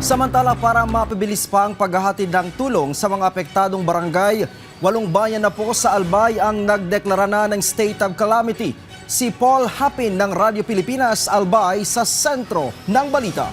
Samantala, para mapabilis pa ang paghahatid ng tulong sa mga apektadong barangay, 8 bayan na po sa Albay ang nagdeklara na ng state of calamity. Si Paul Hapin ng Radyo Pilipinas Albay sa sentro ng balita.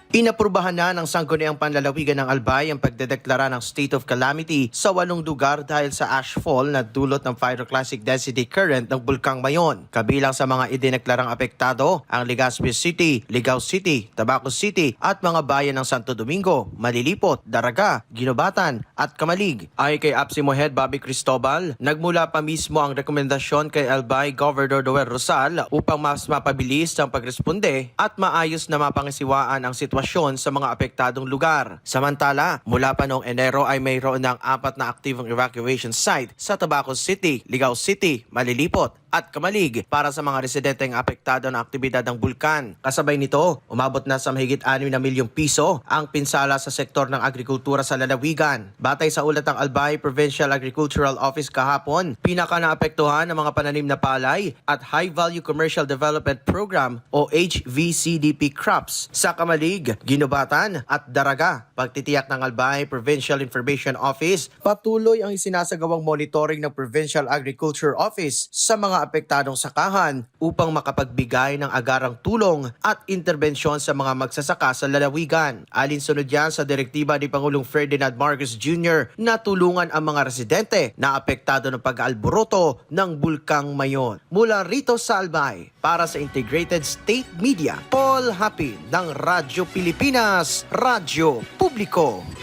Inaprubahan na ng Sangguniang Panlalawigan ng Albay ang pagdedeklara ng state of calamity sa 8 lugar dahil sa ashfall na dulot ng pyroclastic density current ng Bulkang Mayon. Kabilang sa mga idineklarang apektado ang Legazpi City, Ligao City, Tabaco City at mga bayan ng Santo Domingo, Malilipot, Daraga, Ginobatan at Kamalig. Ay kay APSIMO Head Bobby Cristobal, nagmula pa mismo ang rekomendasyon kay Albay Governor Noel Rosal upang mas mapabilis ang pagresponde at maayos na mapangisiwaan ang sitwasyon sa mga apektadong lugar. Samantala, mula pa noong Enero ay mayroon ng 4 na aktibong evacuation site sa Tabaco City, Ligao City, Malilipot at Kamalig para sa mga residenteng apektado ng aktibidad ng bulkan. Kasabay nito, umabot na sa mahigit 6 na milyong piso ang pinsala sa sektor ng agrikultura sa lalawigan. Batay sa ulat ng Albay Provincial Agricultural Office kahapon, pinaka naapektuhan ng mga pananim na palay at High Value Commercial Development Program o HVCDP crops sa Kamalig, Ginobatan at Daraga. Pagtitiyak ng Albay Provincial Information Office, patuloy ang isinasagawang monitoring ng Provincial Agriculture Office sa mga apektadong sakahan upang makapagbigay ng agarang tulong at interbensyon sa mga magsasaka sa lalawigan. Alinsunod yan sa direktiba ni Pangulong Ferdinand Marcos Jr. na tulungan ang mga residente na apektado ng pag-aalboroto ng Bulkang Mayon. Mula rito sa Albay, para sa Integrated State Media, Paul Hapin ng Radyo Pilipinas, Radyo Publiko.